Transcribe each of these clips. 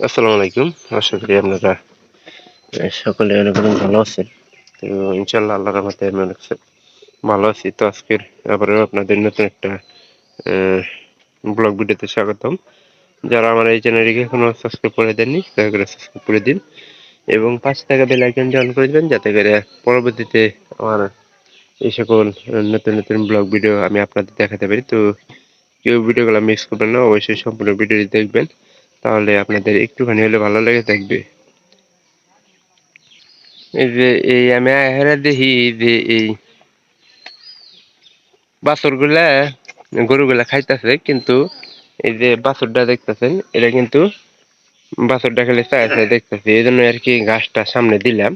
আসসালামু আলাইকুম। আশা করি আপনারা সকলে অনেক অনেক ভালো আছেন। তো ইনশাআল্লাহ আল্লাহর রহমতে আমি অনেক ভালো আছি। তো আজকের আবারও আপনাদের নতুন একটা আহ, ব্লগ ভিডিওতে স্বাগতম। যারা আমার এই চ্যানেলটিকে এখনো সাবস্ক্রাইব করে দেননি দয়া করে সাবস্ক্রাইব করে দিন এবং পাশে থাকা বেল আইকনটি অন করে দিবেন যাতে করে পরবর্তীতে আমার এই সকল নতুন নতুন ব্লগ ভিডিও আমি আপনাদের দেখাতে পারি। তো কেউ ভিডিওগুলো মিস করবেন না, অবশ্যই সম্পূর্ণ ভিডিওটি দেখবেন, তাহলে আপনাদের একটুখানি হলে ভালো লেগে থাকবে। এই যে এই আমি হেরা দেখি যে এই বাছুরগুলা গরুগুলা খাইতেছে, কিন্তু এই যে বাছুরটা দেখতেছেন এটা কিন্তু বাছুরটা খালি চায় চায় দেখতেছে, এই জন্য আর কি ঘাসটা সামনে দিলাম।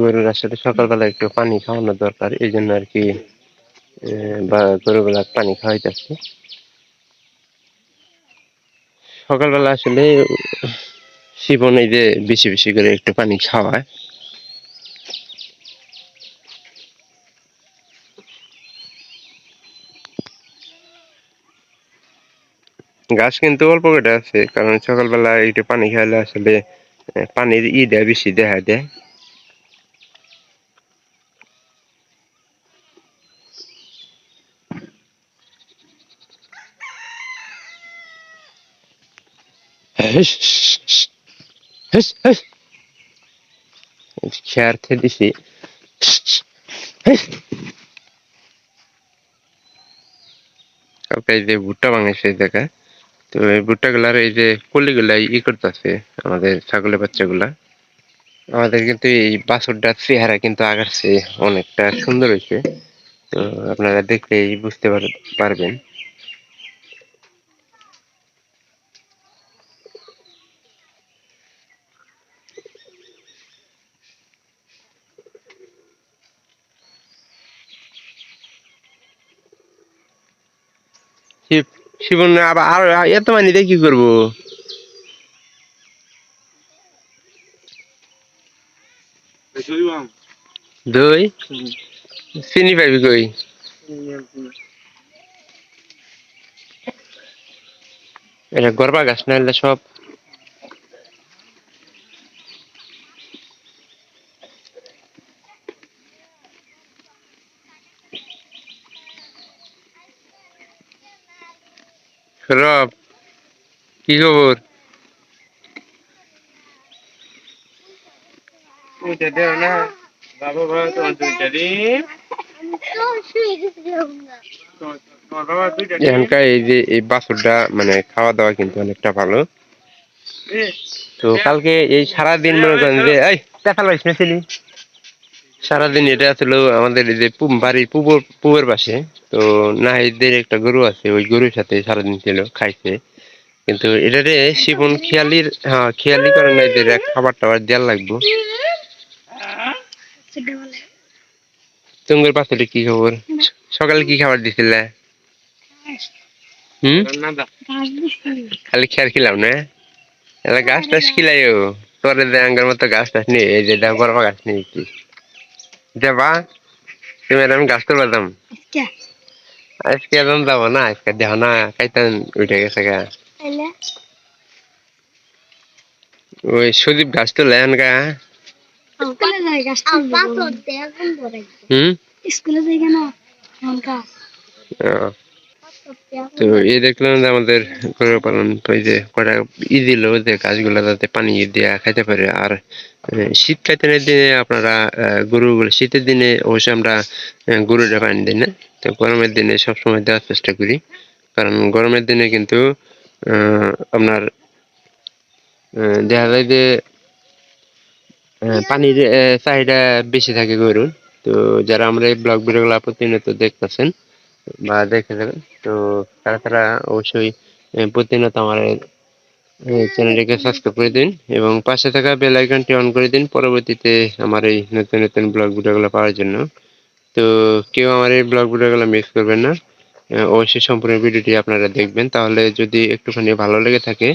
গরুর আসলে সকালবেলা একটু পানি খাওয়ানো দরকার, এই জন্য আর কি বা গরুগুলা পানি খাওয়াইতেছে সকালবেলা। আসলে শিবন এই যে বেশি বেশি করে একটু পানি খাওয়ায়। ঘাস কিন্তু অল্প কটা আছে, কারণ সকালবেলা একটু পানি খাইলে আসলে পানির দেয় বেশি দেখা দেয়। খেয়ারতে দিছি। কালকে এই যে ভুট্টা বানাইছে এই জায়গায়, তো এই ভুট্টা গুলার এই যে কলিগুলা করতেছে আমাদের ছাগলের বাচ্চাগুলা। আমাদের কিন্তু এই বাছুরটার চেহারা কিন্তু আগের চেয়ে অনেকটা সুন্দর হয়েছে, তো আপনারা দেখলেই বুঝতে পারবেন। শিবন আবার আর এত মানি দিয়ে কি করবো? দই চিনি পাইবি কই? এটা গরবা গাছ না হলে সব রব। কি খবর? এখানকার এই যে এই বাছুরটা মানে খাওয়া দাওয়া কিন্তু অনেকটা ভালো। তো কালকে এই সারাদিন মনে করেন যে এই দেখা লাইস না ছিলি, সারাদিন এটা ছিল আমাদের এই যে বাড়ির পূবের পাশে। তো নাহিদের একটা গরু আছে, ওই গরুর সাথে সারাদিন ছিল, খাইছে। কিন্তু এটারে শিপন খেয়ালির, হ্যাঁ খেয়ালি করে না, এদের খাবার টাবার দেওয়ার লাগবো। তোমার পাশে কি খবর? সকালে কি খাবার দিছিলে? হম, খালি খেয়ার খিলাম না, এলা গাছ টাছ খিলাইও। তোরে দেয়াঙ্গের মতো গাছ টাছ নিয়ে এই যে দেখ বড় গাছ নিয়ে কি দেবা তুমি? আমি গাছ তো বাদাম আজকে একদম যাবো না, আজকে দেহ না খাইতেন উঠে গেছে গা। ওই সুদীপ গাছ তো লেন গা। হুম, ও, তো এই দেখলাম যে আমাদের গরু পালন ওই যে কটা দিল যে গাছগুলা যাতে পানি দেয়া খাইতে পারে। আর শীত কালীনের দিনে আপনারা গরুগুলো শীতের দিনে অবশ্যই আমরা গরুটা পানি দিই না, তো গরমের দিনে সবসময় দেওয়ার চেষ্টা করি, কারণ গরমের দিনে কিন্তু আপনার দেখা যায় যে পানির চাহিদা বেশি থাকে গরুর। তো যারা আমরা এই ব্লগ ভিডিওগুলো প্রতিনিয়ত দেখতেছেন বা দেখে যাবেন, তো তারা অবশ্যই প্রতিনিয়ত আমার চ্যানেলটিকে সাবস্ক্রাইব করে দিন এবং পাশে থাকা বেল আইকনটি অন করে দিন পরবর্তীতে আমার এই নতুন নতুন ব্লগ ভিডিওগুলো পাওয়ার জন্য। তো কেউ আমার এই ব্লগ ভিডিওগুলো মিস করবেন না, অবশ্যই সম্পূর্ণ ভিডিওটি আপনারা দেখবেন, তাহলে যদি একটুখানি ভালো লেগে থাকে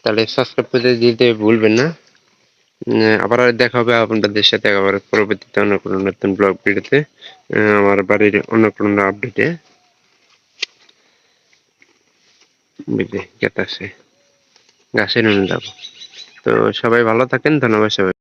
তাহলে সাবস্ক্রাইব করে দিতে ভুলবেন না। আবার দেখা হবে আপনাদের সাথে আবার পরবর্তীতে অন্য কোনো নতুন ব্লগ ভিডিওতে, আমার বাড়ির অন্য কোনো আপডেটে। বুঝলি গেতাছে ঘাসের যাব। তো সবাই ভালো থাকেন, ধন্যবাদ সবাই।